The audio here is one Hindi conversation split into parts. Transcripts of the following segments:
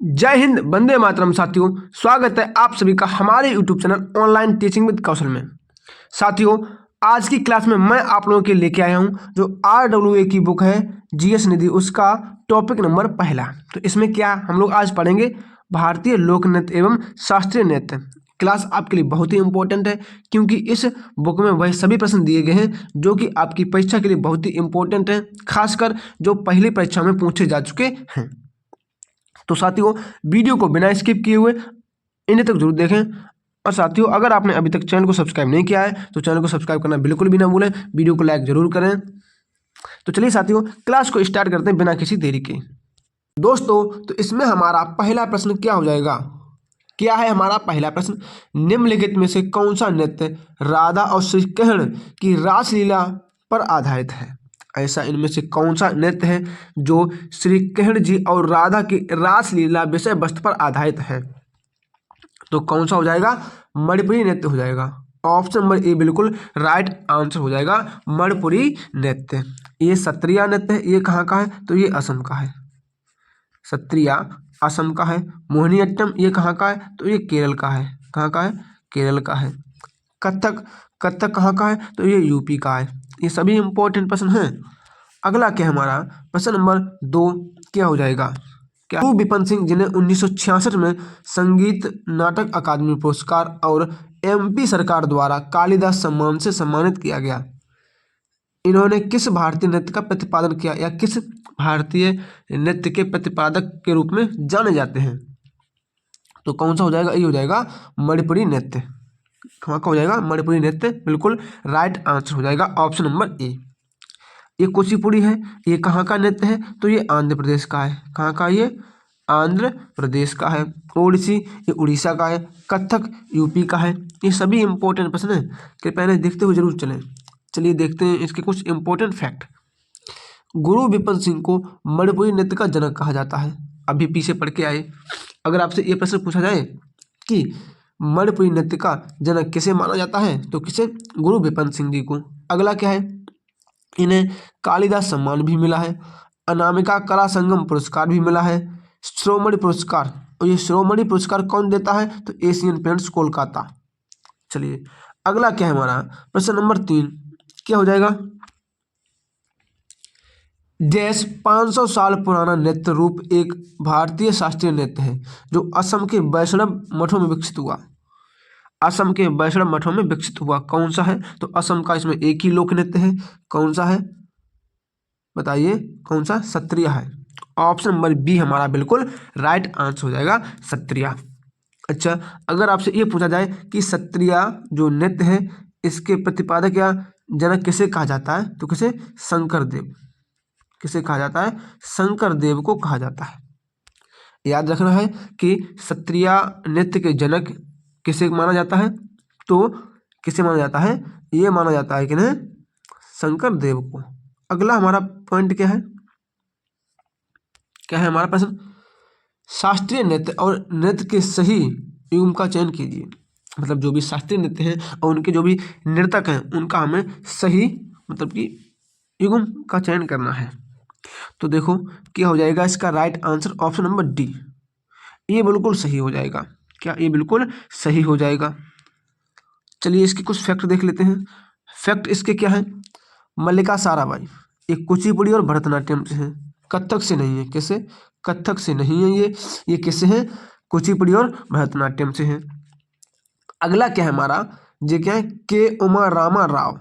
जय हिंद, वंदे मातरम। साथियों, स्वागत है आप सभी का हमारे YouTube channel online teaching with Kaushal में। साथियों, आज की क्लास में मैं आप लोगों के लेके आया हूं जो RWA की बुक है जीएस निधि, उसका टॉपिक नंबर पहला। तो इसमें क्या हम लोग आज पढ़ेंगे, भारतीय लोक नृत्य एवं शास्त्रीय नृत्य। क्लास आपके लिए बहुत ही इंपॉर्टेंट है क्योंकि इस बुक में वह सभी प्रश्न दिए गए हैं जो कि आपकी परीक्षा के लिए बहुत ही इंपॉर्टेंट है, खासकर जो पहली परीक्षा में पूछे जा चुके हैं। तो साथियों, वीडियो को बिना स्किप किए हुए इन्हें तक जरूर देखें। और साथियों, अगर आपने अभी तक चैनल को सब्सक्राइब नहीं किया है तो चैनल को सब्सक्राइब करना बिल्कुल भी ना भूलें, वीडियो को लाइक जरूर करें। तो चलिए साथियों, क्लास को स्टार्ट करते हैं बिना किसी देरी के। दोस्तों, तो इसमें हमारा पहला प्रश्न क्या हो जाएगा, क्या है हमारा पहला प्रश्न, निम्नलिखित में से कौन सा नृत्य राधा और श्री कृष्ण की रासलीला पर आधारित है। ऐसा इनमें से कौन सा नृत्य है जो श्री कृष्ण जी और राधा की रासलीला विषय वस्तु पर आधारित है। तो कौन सा हो जाएगा, मणिपुरी नृत्य हो जाएगा। ऑप्शन नंबर ए बिल्कुल राइट आंसर हो जाएगा, मणिपुरी नृत्य। ये सत्रिया नृत्य है, ये कहाँ का है, तो ये असम का है। सत्रिया असम का है। मोहिनीअट्टम ये कहाँ का है, तो ये केरल का है। कहाँ का है, केरल का है। कथक, कथक कहाँ का है, तो ये यूपी का है। ये सभी इंपॉर्टेंट प्रश्न हैं। अगला क्या है हमारा प्रश्न नंबर 2, क्या हो जाएगा, क्या गुरु बिपिन सिंह जिन्हें 1966 में संगीत नाटक अकादमी पुरस्कार और MP सरकार द्वारा कालिदास सम्मान से सम्मानित किया गया, इन्होंने किस भारतीय नृत्य का प्रतिपादन किया या किस भारतीय नृत्य के प्रतिपादक के रूप में जाने जाते हैं। तो कौन सा हो जाएगा, ये हो जाएगा मणिपुरी नृत्य। कहाँ का हो जाएगा, मणिपुरी नृत्य, बिल्कुल राइट आंसर हो जाएगा ऑप्शन नंबर ए। ये कुचिपुड़ी है, ये कहाँ का नृत्य है, तो ये आंध्र प्रदेश का है। कहाँ का, ये आंध्र प्रदेश का है। ओडिसी ये उड़ीसा का है। कथक यूपी का है। ये सभी इंपॉर्टेंट प्रश्न हैं, कृपया इन्हें देखते हुए जरूर चलें। चलिए देखते हैं इसके कुछ इंपॉर्टेंट फैक्ट। गुरु बिपिन सिंह को मणिपुरी नृत्य का जनक कहा जाता है। अभी पीछे पढ़ के आए, अगर आपसे ये प्रश्न पूछा जाए कि मणिपुरी नृत्य का जनक किसे माना जाता है, तो किसे, गुरु बिपिन सिंह जी को। अगला क्या है, इन्हें कालिदास सम्मान भी मिला है, अनामिका कला संगम पुरस्कार भी मिला है, श्रोमणी पुरस्कार। और ये श्रोमणी पुरस्कार कौन देता है, तो एशियन पेंट्स कोलकाता। चलिए अगला क्या है हमारा प्रश्न नंबर 3, क्या हो जाएगा, जैस 500 साल पुराना नृत्य रूप एक भारतीय शास्त्रीय नृत्य है जो असम के वैष्णव मठों में विकसित हुआ। असम के वैष्णव मठों में विकसित हुआ कौन सा है, तो असम का इसमें एक ही लोक नृत्य है। कौन सा है बताइए, कौन सा, सत्रिया है। ऑप्शन नंबर बी हमारा बिल्कुल राइट आंसर हो जाएगा, सत्रिया। अच्छा, अगर आपसे ये पूछा जाए कि सत्रिया जो नृत्य है इसके प्रतिपादक या जनक किसे कहा जाता है, तो किसे, शंकर देव। किसे कहा जाता है, शंकर देव को कहा जाता है। याद रखना है कि सत्रिया नृत्य के जनक किसे माना जाता है, तो किसे माना जाता है, ये माना जाता है कि नहीं, शंकर देव को। अगला हमारा पॉइंट क्या है, क्या है हमारा प्रश्न, शास्त्रीय नृत्य और नृत्य के सही युग्म का चयन कीजिए। मतलब जो भी शास्त्रीय नृत्य हैं और उनके जो भी नर्तक हैं उनका हमें सही मतलब कि युग्म का चयन करना है। तो देखो क्या हो जाएगा इसका right answer, option number D, ये बिल्कुल सही हो जाएगा। क्या, ये बिल्कुल सही हो जाएगा। चलिए इसके कुछ फैक्ट देख लेते हैं। फैक्ट इसके क्या है, मल्लिका साराभाई एक कुचिपुड़ी और भरतनाट्यम से हैं, कथक से नहीं है। किसे, कथक से नहीं है ये किससे हैं, कुचिपुड़ी और भरतनाट्यम से हैं। अगला क्या है हमारा, ये क्या है, के उमा रामा राव।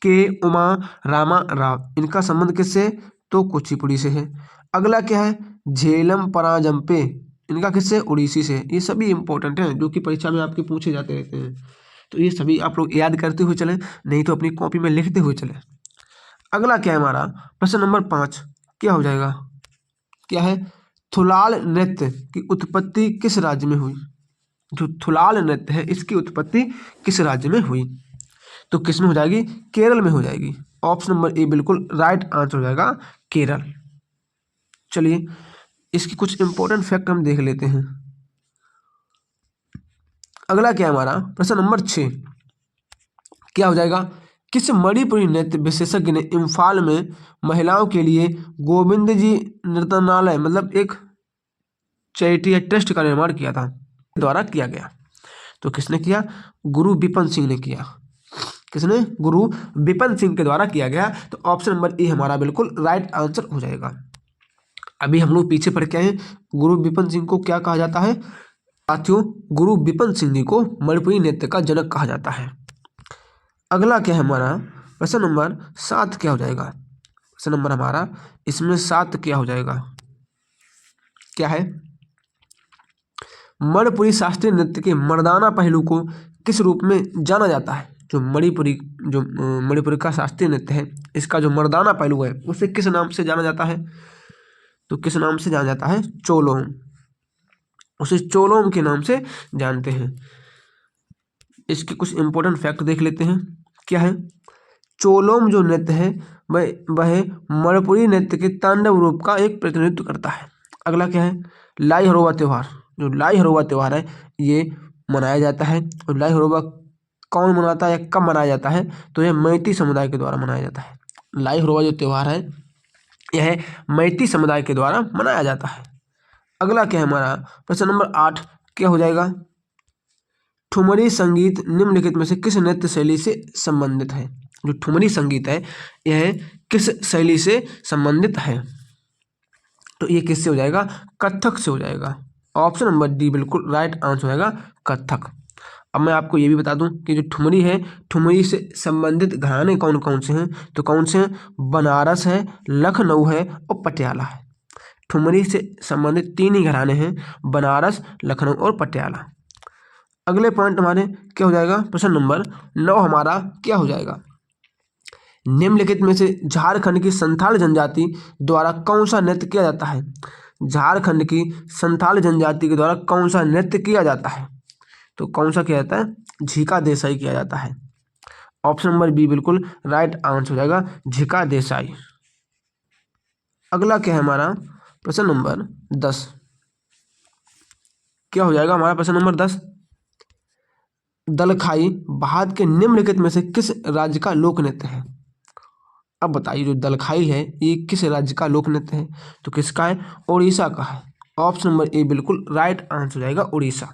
के उमा रामा राव, इनका संबंध किससे, तो कुचिपुड़ी से है। अगला क्या है, झेलम पराजम्पे, इनका किससे, उड़ीसी से। ये सभी इंपॉर्टेंट हैं जो कि परीक्षा में आपके पूछे जाते रहते हैं। तो ये सभी आप लोग याद करते हुए चलें, नहीं तो अपनी कॉपी में लिखते हुए चलें। अगला क्या है हमारा प्रश्न नंबर 5, क्या हो जाएगा, क्या है, थुलाल नृत्य की उत्पत्ति किस राज्य में हुई। जो थुलाल नृत्य है इसकी उत्पत्ति किस राज्य में हुई, तो किस में हो जाएगी, केरल में हो जाएगी। ऑप्शन नंबर ए बिल्कुल राइट आंसर हो जाएगा, केरल। चलिए इसकी कुछ इंपॉर्टेंट फैक्ट हम देख लेते हैं। अगला क्या है हमारा प्रश्न नंबर 6, क्या हो जाएगा, किस मणिपुरी नृत्य विशेषज्ञ ने इम्फाल में महिलाओं के लिए गोविंद जी नृत्यनालय मतलब एक चैरिटी या ट्रस्ट का निर्माण किया था, द्वारा किया गया। तो किसने किया? गुरु बिपिन सिंह ने किया। किसने? गुरु बिपिन सिंह के द्वारा किया गया। तो ऑप्शन नंबर ए हमारा बिल्कुल राइट आंसर हो जाएगा। अभी हम लोग पीछे पढ़ के आए, गुरु बिपिन सिंह को क्या कहा जाता है साथियों? गुरु बिपिन सिंह जी को मणिपुरी नृत्य का जनक कहा जाता है। अगला क्या है हमारा? प्रश्न नंबर 7 क्या हो जाएगा? प्रश्न नंबर हमारा इसमें 7 क्या हो जाएगा? क्या है? मणिपुरी शास्त्रीय नृत्य के मर्दाना पहलू को किस रूप में जाना जाता है? जो मणिपुरी का शास्त्रीय नृत्य है, इसका जो मर्दाना पहलू है उसे किस नाम से जाना जाता है? तो किस नाम से जाना जाता है? चोलोम। उसे चोलोम के नाम से जानते हैं। इसके कुछ इंपॉर्टेंट फैक्ट देख लेते हैं। क्या है? चोलोम जो नृत्य है वह मणिपुरी नृत्य के तांडव रूप का एक प्रतिनिधित्व करता है। अगला क्या है? लाई हरोबा त्यौहार। जो लाई हरोबा त्यौहार है ये मनाया जाता है। और लाई हरोबा कौन मनाता है या कब मनाया जाता है? तो यह मैती समुदाय के द्वारा मनाया जाता है। लाई हरोबा जो त्यौहार है यह मैती समुदाय के द्वारा मनाया जाता है। अगला क्या है हमारा? प्रश्न नंबर 8 क्या हो जाएगा? ठुमरी संगीत निम्नलिखित में से किस नृत्य शैली से संबंधित है? जो ठुमरी संगीत है यह किस शैली से संबंधित है? तो ये किससे हो जाएगा? कथक से हो जाएगा। ऑप्शन नंबर डी बिल्कुल राइट आंसर हो जाएगा, कथक। अब मैं आपको ये भी बता दूं कि जो ठुमरी है, ठुमरी से संबंधित घराने कौन कौन से हैं? तो कौन से हैं? बनारस है, लखनऊ है और पटियाला है। ठुमरी से संबंधित 3 ही घराने हैं, बनारस, लखनऊ और पटियाला। अगले पॉइंट हमारे क्या हो जाएगा? प्रश्न नंबर 9 हमारा क्या हो जाएगा? निम्नलिखित में से झारखंड की संथाल जनजाति द्वारा कौन सा नृत्य किया जाता है? झारखंड की संथाल जनजाति के द्वारा कौन सा नृत्य किया जाता है? तो कौन सा किया जाता है? झिका देसाई किया जाता है। ऑप्शन नंबर बी बिल्कुल राइट आंसर हो जाएगा, झिका देसाई। अगला क्या है हमारा? प्रश्न नंबर 10 क्या हो जाएगा हमारा? प्रश्न नंबर 10, दलखाई भारत के निम्नलिखित में से किस राज्य का लोक नृत्य है? अब बताइए, जो दलखाई है ये किस राज्य का लोक नृत्य है? तो किसका है? उड़ीसा का है। ऑप्शन नंबर ए बिल्कुल राइट आंसर हो जाएगा, उड़ीसा।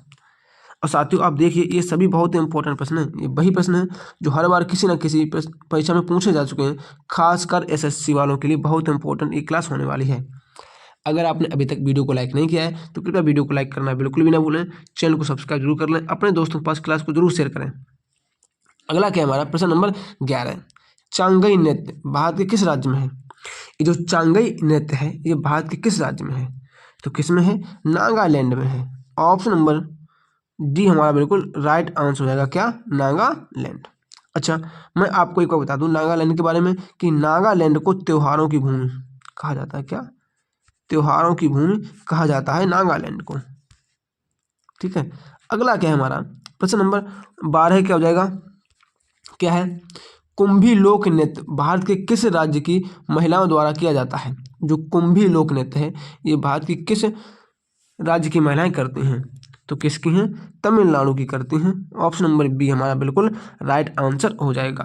और साथियों आप देखिए, ये सभी बहुत इंपॉर्टेंट प्रश्न हैं। ये वही प्रश्न हैं जो हर बार किसी न किसी परीक्षा में पूछे जा चुके हैं। खासकर एसएससी वालों के लिए बहुत इंपॉर्टेंट ये क्लास होने वाली है। अगर आपने अभी तक वीडियो को लाइक नहीं किया है तो कृपया वीडियो को लाइक करना बिल्कुल भी ना भूलें। चैनल को सब्सक्राइब जरूर कर लें, अपने दोस्तों के पास क्लास को जरूर शेयर करें। अगला क्या है हमारा? प्रश्न नंबर 11, चांगई नृत्य भारत के किस राज्य में है? ये जो चांगई नृत्य है ये भारत के किस राज्य में है? तो किस में है? नागालैंड में है। ऑप्शन नंबर डी हमारा बिल्कुल राइट आंसर हो जाएगा, क्या? नागालैंड। अच्छा, मैं आपको एक बार बता दूं नागालैंड के बारे में कि नागालैंड को त्योहारों की भूमि कहा जाता है। क्या? त्योहारों की भूमि कहा जाता है नागालैंड को। ठीक है। अगला क्या है हमारा? प्रश्न नंबर 12 क्या हो जाएगा? क्या है? कुंभी लोक नृत्य भारत के किस राज्य की महिलाओं द्वारा किया जाता है? जो कुंभी लोक नृत्य है ये भारत की किस राज्य की महिलाएं करती हैं? तो किसकी हैं? तमिलनाडु की करती हैं। ऑप्शन नंबर बी हमारा बिल्कुल राइट आंसर हो जाएगा।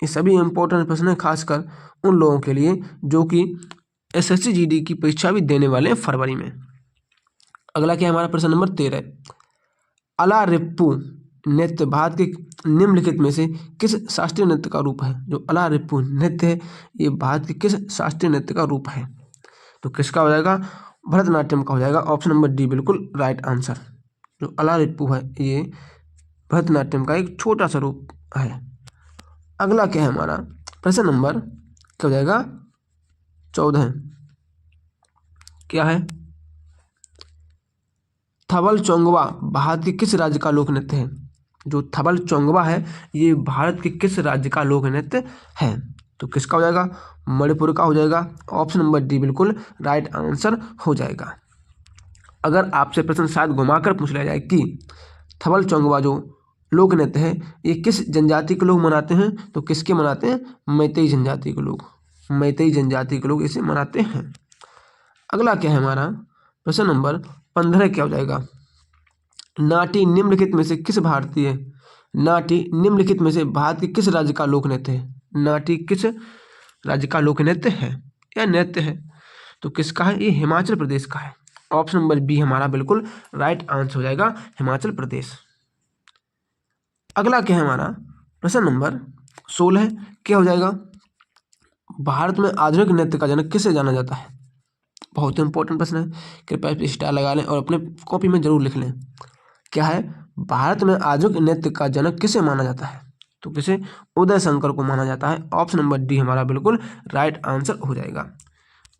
ये सभी इंपॉर्टेंट प्रश्न है खासकर उन लोगों के लिए जो कि एसएससी जीडी की परीक्षा भी देने वाले हैं फरवरी में। अगला क्या है हमारा? प्रश्न नंबर 13, अलारिप्पू नृत्य भारत के निम्नलिखित में से किस शास्त्रीय नृत्य का रूप है? जो अलारिप्पू नृत्य है ये भारत के किस शास्त्रीय नृत्य का रूप है? तो किसका हो जाएगा? भरतनाट्यम का हो जाएगा। ऑप्शन नंबर डी बिल्कुल राइट आंसर। जो अलारिप्पू है ये भरतनाट्यम का एक छोटा सा रूप है। अगला क्या है हमारा? प्रश्न नंबर क्या हो जाएगा? 14 क्या है? थबल चोंगवा भारत के किस राज्य का लोक नृत्य है? जो थबल चोंगवा है ये भारत के किस राज्य का लोक नृत्य है? तो किसका हो जाएगा? मणिपुर का हो जाएगा। ऑप्शन नंबर डी बिल्कुल राइट आंसर हो जाएगा। अगर आपसे प्रश्न शायद घुमाकर पूछ लिया जाए कि थबल चोंगवा जो लोक नृत्य है ये किस जनजाति के लोग मनाते हैं? तो किसके मनाते हैं? मैतेई जनजाति के लोग। मैतेई जनजाति के लोग इसे मनाते हैं। अगला क्या है हमारा? प्रश्न नंबर 15 क्या हो जाएगा? नाटी निम्नलिखित में से किस भारतीय नाटी निम्नलिखित में से भारत के किस राज्य का लोक नृत्य है? नाटी किस राज्य का लोक नृत्य है या नृत्य है? तो किसका है? ये हिमाचल प्रदेश का है। ऑप्शन नंबर बी हमारा बिल्कुल राइट आंसर हो जाएगा, हिमाचल प्रदेश। अगला क्या है हमारा प्रश्न नंबर 16 क्या हो जाएगा, भारत में आधुनिक नृत्य का जनक किसे जाना जाता है। बहुत ही इंपॉर्टेंट प्रश्न है, कृपया इस पर स्टार लगा लें और अपने कॉपी में जरूर लिख लें। क्या है, भारत में आधुनिक नृत्य का जनक किसे माना जाता है, तो किसे, उदय शंकर को माना जाता है। ऑप्शन नंबर डी हमारा बिल्कुल राइट आंसर हो जाएगा।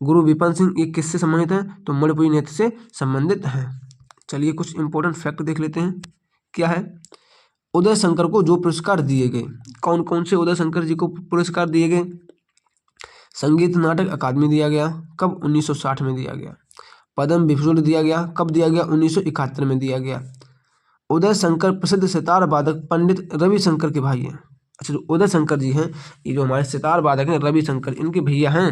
गुरु विपिन सिंह ये किससे संबंधित हैं, तो मणिपुरी नृत्य से संबंधित हैं। चलिए कुछ इंपॉर्टेंट फैक्ट देख लेते हैं। क्या है, उदय शंकर को जो पुरस्कार दिए गए, कौन कौन से उदय शंकर जी को पुरस्कार दिए गए। संगीत नाटक अकादमी दिया गया, कब, 1960 में दिया गया। पद्म विभूषण दिया गया, कब दिया गया, 1971 में दिया गया। उदय शंकर प्रसिद्ध सितार वादक पंडित रविशंकर के भाई हैं। अच्छा, जो उदय शंकर जी हैं ये जो हमारे सितार वादक हैं रविशंकर, इनके भैया हैं।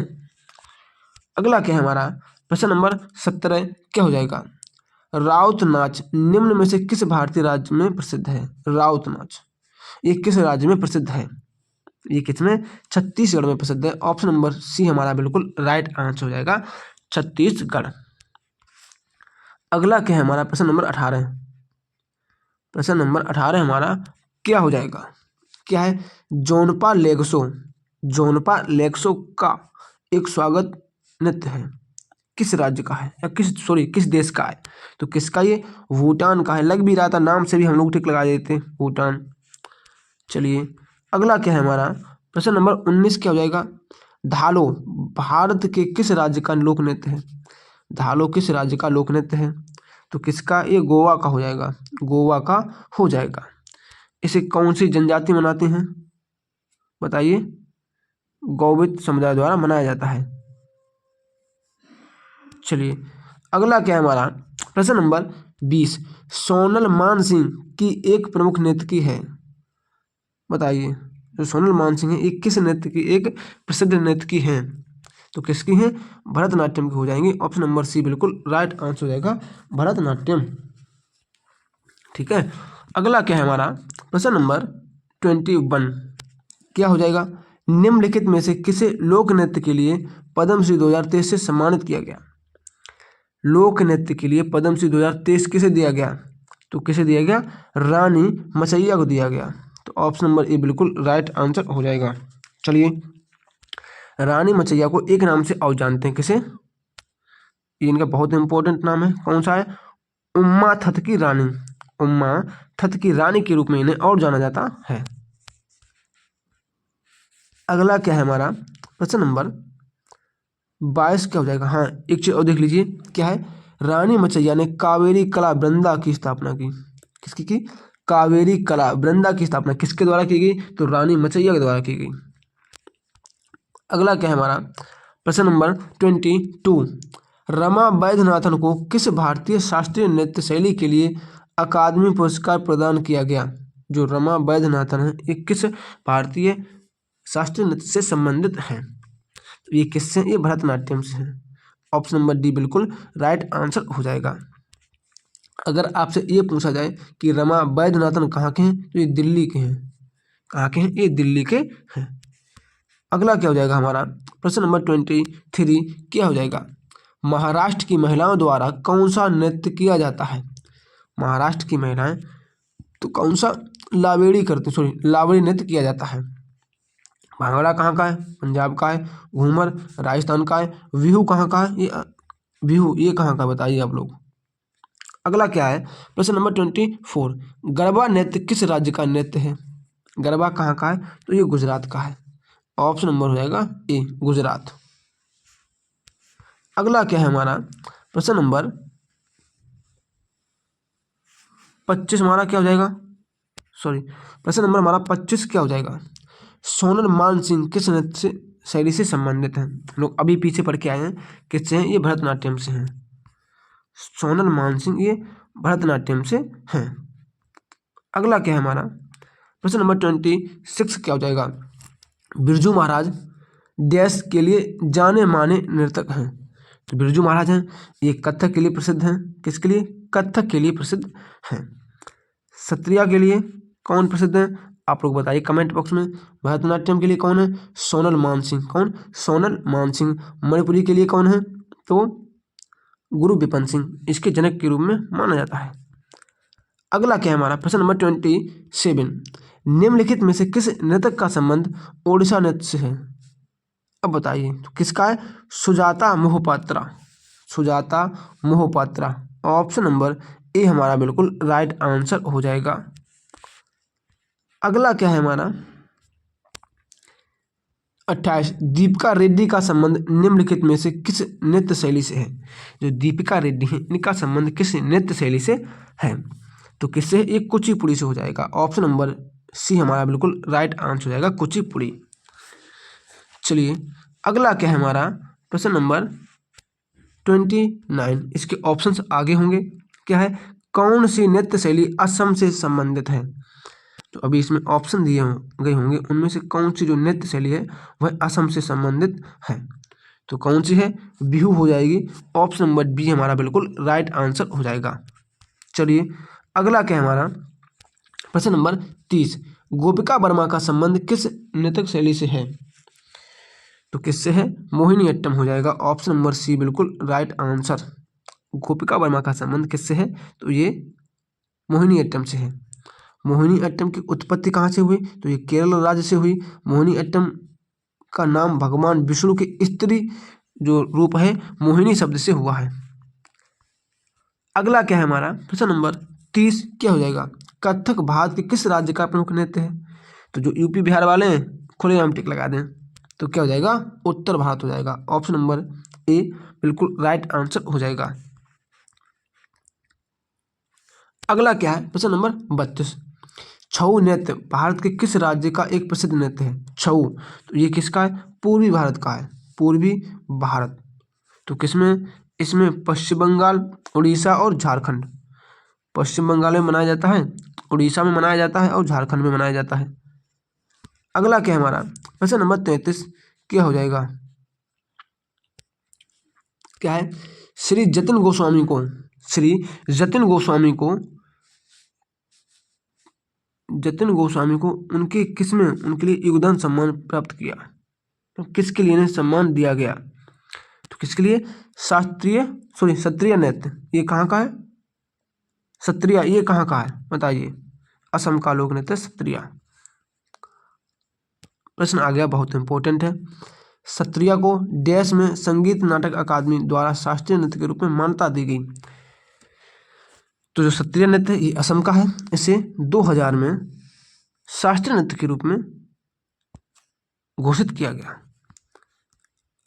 अगला क्या है हमारा प्रश्न नंबर 17 क्या हो जाएगा, राउत नाच निम्न में से किस भारतीय राज्य में प्रसिद्ध है। राउत नाच ये किस राज्य में प्रसिद्ध है, ये किसमें, छत्तीसगढ़ में प्रसिद्ध है। ऑप्शन नंबर सी हमारा बिल्कुल राइट आंसर हो जाएगा, छत्तीसगढ़। अगला क्या है हमारा प्रश्न नंबर 18। प्रश्न नंबर 18 हमारा क्या हो जाएगा, क्या है, जोनपा लेग्सो का एक स्वागत नृत्य है, किस राज्य का है, या किस देश का है, तो किसका, ये भूटान का है। लग भी रहा था, नाम से भी हम लोग टिक लगा देते हैं, भूटान। चलिए अगला क्या है हमारा प्रश्न नंबर 19 क्या हो जाएगा, धालो भारत के किस राज्य का लोक नृत्य है। धालो किस राज्य का लोक नृत्य है, तो किसका, ये गोवा का हो जाएगा, गोवा का हो जाएगा। इसे कौन सी जनजाति मनाते हैं, बताइए, गौवित समुदाय द्वारा मनाया जाता है। चलिए अगला क्या है हमारा प्रश्न नंबर 20, सोनल मानसिंह की एक प्रमुख नर्तकी है, बताइए। जो सोनल मानसिंह है ये किस नृत्य की एक प्रसिद्ध नर्तकी हैं, तो किसकी हैं, भरतनाट्यम की हो जाएंगी। ऑप्शन नंबर सी बिल्कुल राइट आंसर हो जाएगा, भरतनाट्यम। ठीक है, अगला क्या है हमारा प्रश्न नंबर 21 क्या हो जाएगा, निम्नलिखित में से किसे लोक नृत्य के लिए पद्मश्री 2023 से सम्मानित किया गया। लोक नृत्य के लिए पद्मश्री 2023 किसे दिया गया, तो किसे दिया गया, रानी मचैया को दिया गया। तो ऑप्शन नंबर ए बिल्कुल राइट आंसर हो जाएगा। चलिए रानी मचैया को एक नाम से और जानते हैं, किसे, ये इनका बहुत इंपॉर्टेंट नाम है, कौन सा है, उम्मा थत की रानी, उम्मा थत की रानी के रूप में इन्हें और जाना जाता है। अगला क्या है हमारा प्रश्न नंबर 22 क्या हो जाएगा, हाँ एक चीज और देख लीजिए, क्या है, रानी मचैया ने कावेरी कला वृंदा की स्थापना की, किसकी की, कावेरी कला वृंदा की स्थापना किसके द्वारा की गई, तो रानी मचैया के द्वारा की गई। अगला क्या है हमारा प्रश्न नंबर 22, रमा वैद्यनाथन को किस भारतीय शास्त्रीय नृत्य शैली के लिए अकादमी पुरस्कार प्रदान किया गया। जो रमा वैद्यनाथन है ये किस भारतीय शास्त्रीय नृत्य से संबंधित हैं, तो ये किससे, ये भरतनाट्यम से हैं। ऑप्शन नंबर डी बिल्कुल राइट आंसर हो जाएगा। अगर आपसे ये पूछा जाए कि रमा वैद्यनाथन कहाँ के हैं, तो ये दिल्ली के हैं, कहाँ के हैं, ये दिल्ली के हैं। अगला क्या हो जाएगा हमारा प्रश्न नंबर 23 क्या हो जाएगा, महाराष्ट्र की महिलाओं द्वारा कौन सा नृत्य किया जाता है। महाराष्ट्र की महिलाएं तो कौन सा लावड़ी नृत्य किया जाता है। भांगड़ा कहाँ का है, पंजाब का है। घूमर राजस्थान का है। बिहू कहाँ का है, ये बिहू ये कहाँ का, बताइए आप लोग। अगला क्या है प्रश्न नंबर 24, गरबा नृत्य किस राज्य का नृत्य है। गरबा कहाँ का है, तो ये गुजरात का है। ऑप्शन नंबर हो जाएगा ए, गुजरात। अगला क्या है हमारा प्रश्न नंबर 25 हमारा क्या हो जाएगा, प्रश्न नंबर हमारा 25 क्या हो जाएगा, सोनल मानसिंह किस नृत्य शैली से संबंधित हैं। लोग अभी पीछे पढ़ के आए हैं, किससे हैं, ये भरतनाट्यम से हैं। सोनल मानसिंह ये भरतनाट्यम से हैं। अगला क्या है हमारा प्रश्न नंबर 26 क्या हो जाएगा, बिरजू महाराज डैश के लिए जाने माने नर्तक हैं। तो बिरजू महाराज हैं ये कथक के लिए प्रसिद्ध हैं, किसके लिए, कथक के लिए प्रसिद्ध हैं। सत्रिया के लिए कौन प्रसिद्ध है, आप लोग बताइए कमेंट बॉक्स में। भरतनाट्यम के लिए कौन है, सोनल मानसिंह, कौन, सोनल मानसिंह। मणिपुरी के लिए कौन है, तो गुरु विपिन सिंह इसके जनक के रूप में माना जाता है। अगला क्या है हमारा प्रश्न नंबर 27, निम्नलिखित में से किस नृतक का संबंध ओडिशा नृत्य से है? अब बताइए तो किसका है? Sujata Mohapatra, Sujata Mohapatra. Option number A हमारा बिल्कुल राइट आंसर हो जाएगा। अगला क्या है हमारा 28, दीपिका रेड्डी का संबंध निम्नलिखित में से किस नृत्य शैली से है? जो दीपिका रेड्डी है इनका संबंध किस नृत्य शैली से है? तो किससे? ये कुचिपुड़ी से हो जाएगा। ऑप्शन नंबर सी हमारा बिल्कुल राइट आंसर हो जाएगा, कुचिपुड़ी। चलिए अगला क्या है हमारा प्रश्न नंबर 29, इसके ऑप्शंस आगे होंगे। क्या है? कौन सी नृत्य शैली असम से संबंधित है? तो अभी इसमें ऑप्शन दिए गए होंगे, उनमें से कौन सी जो नृत्य शैली है वह असम से संबंधित है? तो कौन सी है? बिहू हो जाएगी। ऑप्शन नंबर बी हमारा बिल्कुल राइट आंसर हो जाएगा। चलिए अगला क्या है हमारा प्रश्न नंबर 30, गोपिका वर्मा का संबंध किस नृत्य शैली से है? तो किससे है? मोहिनीअट्टम हो जाएगा। ऑप्शन नंबर सी बिल्कुल राइट आंसर। गोपिका वर्मा का संबंध किससे है? तो ये मोहिनीअट्टम से है। मोहिनीअट्टम की उत्पत्ति कहाँ से हुई? तो ये केरल राज्य से हुई। मोहिनीअट्टम का नाम भगवान विष्णु के स्त्री जो रूप है मोहिनी शब्द से हुआ है। अगला क्या है हमारा प्रश्न नंबर 30 क्या हो जाएगा? कथक भारत के किस राज्य का प्रमुख नृत्य है? तो जो यूपी बिहार वाले हैं खुलेआम टिक लगा दें तो क्या हो जाएगा? उत्तर भारत हो जाएगा। ऑप्शन नंबर ए बिल्कुल राइट आंसर हो जाएगा। अगला क्या है प्रश्न नंबर 32, छऊ नृत्य भारत के किस राज्य का एक प्रसिद्ध नृत्य है? छऊ तो ये किसका है? पूर्वी भारत का है, पूर्वी भारत। तो किसमें? इसमें पश्चिम बंगाल, उड़ीसा और झारखंड। पश्चिम बंगाल में मनाया जाता है, उड़ीसा में मनाया जाता है और झारखंड में मनाया जाता है। अगला क्या है हमारा प्रश्न नंबर 33 क्या हो जाएगा? क्या है? श्री जतिन गोस्वामी को उनके किसमें उनके लिए योगदान सम्मान प्राप्त किया? तो किसके लिए सम्मान दिया गया? तो किसके लिए? सत्रिय नृत्य। ये कहाँ का है? सत्रिया ये कहाँ का है बताइए? असम का लोक नृत्य सत्रिया। प्रश्न आ गया, बहुत इंपॉर्टेंट है। सत्रिया को देश में संगीत नाटक अकादमी द्वारा शास्त्रीय नृत्य के रूप में मान्यता दी गई। तो जो सत्रिया नृत्य ये असम का है, इसे 2000 में शास्त्रीय नृत्य के रूप में घोषित किया गया।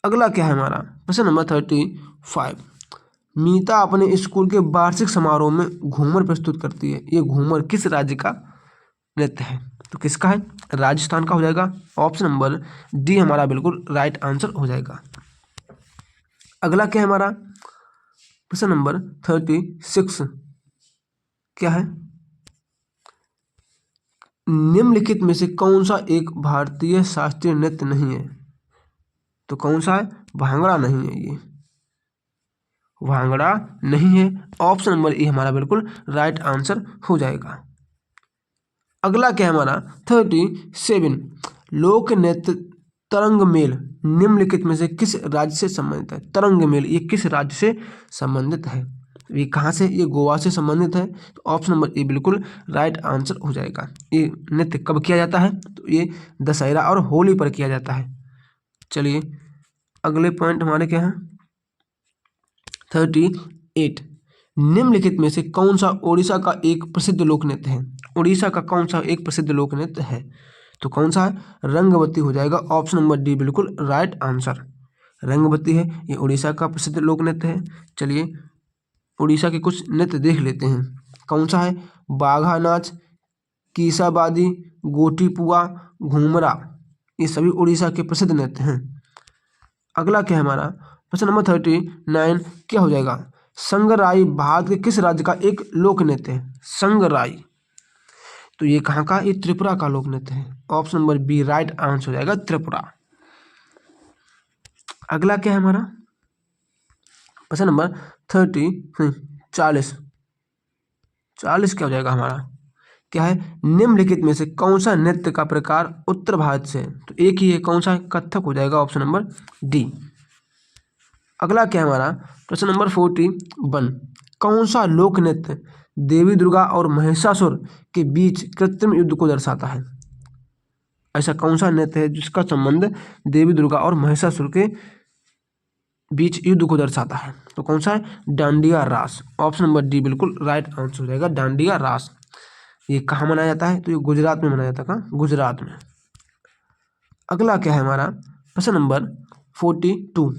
अगला क्या है हमारा प्रश्न नंबर 35, मीता अपने स्कूल के वार्षिक समारोह में घूमर प्रस्तुत करती है। ये घूमर किस राज्य का नृत्य है? तो किसका है? राजस्थान का हो जाएगा। ऑप्शन नंबर डी हमारा बिल्कुल राइट आंसर हो जाएगा। अगला क्या है हमारा प्रश्न नंबर 36 क्या है? निम्नलिखित में से कौन सा एक भारतीय शास्त्रीय नृत्य नहीं है? तो कौन सा है? भांगड़ा नहीं है, ये भांगड़ा नहीं है। ऑप्शन नंबर ए हमारा बिल्कुल राइट आंसर हो जाएगा। अगला क्या है हमारा 37, लोक नृत्य तरंग मेल निम्नलिखित में से किस राज्य से संबंधित है? तरंग मेल ये किस राज्य से संबंधित है? ये कहाँ से? ये गोवा से संबंधित है। तो ऑप्शन नंबर ए बिल्कुल राइट आंसर हो जाएगा। ये नृत्य कब किया जाता है? तो ये दशहरा और होली पर किया जाता है। चलिए अगले पॉइंट हमारे क्या हैं 38, निम्नलिखित में से कौन सा ओडिशा का एक प्रसिद्ध लोक नृत्य है? ओडिशा का कौन सा एक प्रसिद्ध लोक नृत्य है? तो कौन सा है? रंगवती हो जाएगा। ऑप्शन नंबर डी बिल्कुल राइट आंसर। रंगवती है ये ओडिशा का प्रसिद्ध लोक नृत्य है। चलिए उड़ीसा के कुछ नृत्य देख लेते हैं। कौन सा है? बाघा नाच, कीसाबादी, गोटीपुआ, घूमरा, ये सभी उड़ीसा के प्रसिद्ध नृत्य हैं। अगला क्या है हमारा प्रश्न नंबर 39 क्या हो जाएगा? संगराई भारत के किस राज्य का एक लोक नृत्य है? संगराई तो ये कहाँ का? ये त्रिपुरा का लोक नृत्य है। Option number B right answer हो जाएगा, त्रिपुरा। अगला क्या है हमारा प्रश्न नंबर 40 क्या हो जाएगा हमारा? क्या है? निम्नलिखित में से कौन सा नृत्य का प्रकार उत्तर भारत से है? तो एक ही है, कौन सा है? कथक हो जाएगा। Option number D. अगला क्या है हमारा प्रश्न नंबर 41, कौन सा लोक नृत्य देवी दुर्गा और महिषासुर के बीच कृत्रिम युद्ध को दर्शाता है? ऐसा कौन सा नृत्य है जिसका संबंध देवी दुर्गा और महिषासुर के बीच युद्ध को दर्शाता है? तो कौन सा है? डांडिया रास। ऑप्शन नंबर डी बिल्कुल राइट आंसर हो जाएगा, डांडिया रास। ये कहाँ मनाया जाता है? तो ये गुजरात में मनाया जाता है। कहाँ? गुजरात में। अगला क्या है हमारा प्रश्न नंबर 42,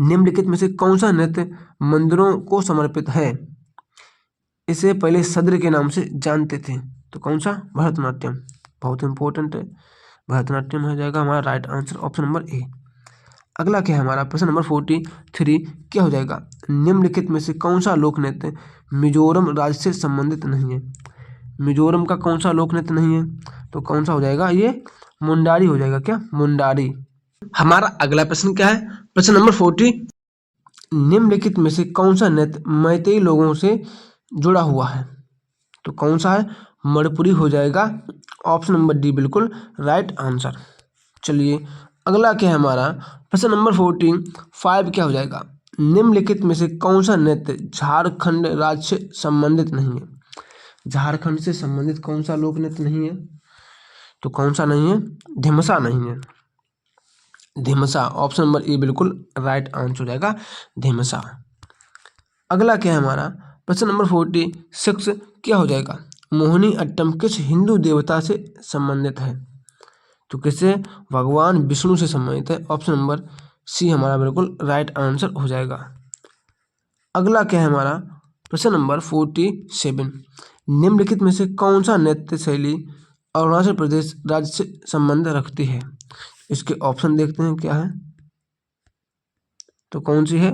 निम्नलिखित में से कौन सा नृत्य मंदिरों को समर्पित है? इसे पहले सद्र के नाम से जानते थे। तो कौन सा? भरतनाट्यम। बहुत इंपॉर्टेंट है, भरतनाट्यम हो जाएगा हमारा right answer, option number A. अगला क्या है हमारा प्रश्न नंबर 43, क्या हो जाएगा? निम्नलिखित में से कौन सा लोक नृत्य मिजोरम राज्य से संबंधित नहीं है? मिजोरम का कौन सा लोक नृत्य नहीं है? तो कौन सा हो जाएगा? ये मुंडारी हो जाएगा। क्या? मुंडारी। हमारा अगला प्रश्न क्या है? प्रश्न नंबर 40, निम्नलिखित में से कौन सा नृत्य मैतेई लोगों से जुड़ा हुआ है? तो कौन सा है? मणिपुरी हो जाएगा, ऑप्शन नंबर डी बिल्कुल राइट आंसर। चलिए अगला क्या है हमारा प्रश्न नंबर 45, क्या हो जाएगा? निम्नलिखित में से कौन सा नृत्य झारखंड राज्य से संबंधित नहीं है? झारखंड से संबंधित कौन सा लोक नृत्य नहीं है? तो कौन सा नहीं है? धिमसा नहीं है, धिमसा। ऑप्शन नंबर ए बिल्कुल राइट आंसर हो जाएगा, धिमसा। अगला क्या है हमारा प्रश्न नंबर 46, क्या हो जाएगा? मोहिनी अट्टम किस हिंदू देवता से संबंधित है? तो किससे? भगवान विष्णु से संबंधित है, ऑप्शन नंबर सी हमारा बिल्कुल राइट आंसर हो जाएगा। अगला क्या है हमारा प्रश्न नंबर 47, निम्नलिखित में से कौन सा नृत्य शैली अरुणाचल प्रदेश राज्य से संबंध रखती है? इसके ऑप्शन देखते हैं क्या है। तो कौन सी है?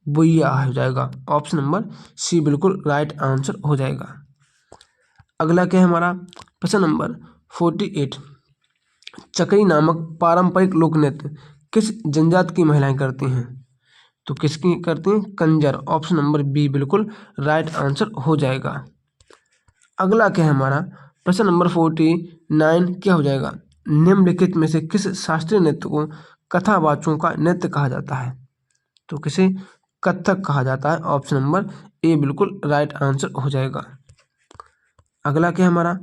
बुइया हो जाएगा, ऑप्शन नंबर सी बिल्कुल राइट आंसर हो जाएगा। अगला क्या है हमारा प्रश्न नंबर 48, चकई नामक पारंपरिक लोक नृत्य किस जनजाति की महिलाएं करती हैं? तो किसकी करती हैं? कंजर। ऑप्शन नंबर बी बिल्कुल राइट आंसर हो जाएगा। अगला क्या है हमारा प्रश्न नंबर 49, क्या हो जाएगा? निम्नलिखित में से किस शास्त्रीय नृत्य को कथावाचकों का नृत्य कहा जाता है? तो किसे? कथक कहा जाता है, ऑप्शन नंबर ए बिल्कुल राइट आंसर हो जाएगा। अगला क्या है हमारा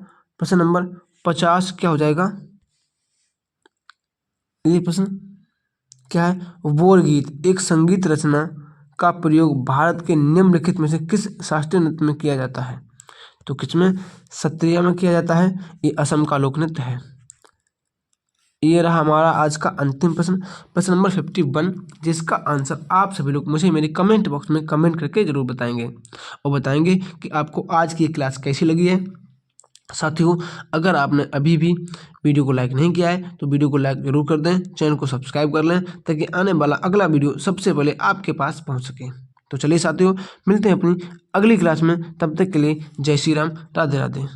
प्रश्न नंबर 50, क्या हो जाएगा? ये प्रश्न क्या है? वोर गीत एक संगीत रचना का प्रयोग भारत के निम्नलिखित में से किस शास्त्रीय नृत्य में किया जाता है? तो किसमें? सत्रिया में किया जाता है। ये असम का लोक नृत्य है। ये रहा हमारा आज का अंतिम प्रश्न, प्रश्न नंबर 51, जिसका आंसर आप सभी लोग मुझे मेरे कमेंट बॉक्स में कमेंट करके जरूर बताएंगे और बताएंगे कि आपको आज की क्लास कैसी लगी है। साथियों, अगर आपने अभी भी वीडियो को लाइक नहीं किया है तो वीडियो को लाइक जरूर कर दें, चैनल को सब्सक्राइब कर लें ताकि आने वाला अगला वीडियो सबसे पहले आपके पास पहुंच सके। तो चलिए साथियों, मिलते हैं अपनी अगली क्लास में, तब तक के लिए जय श्री राम, राधे राधे।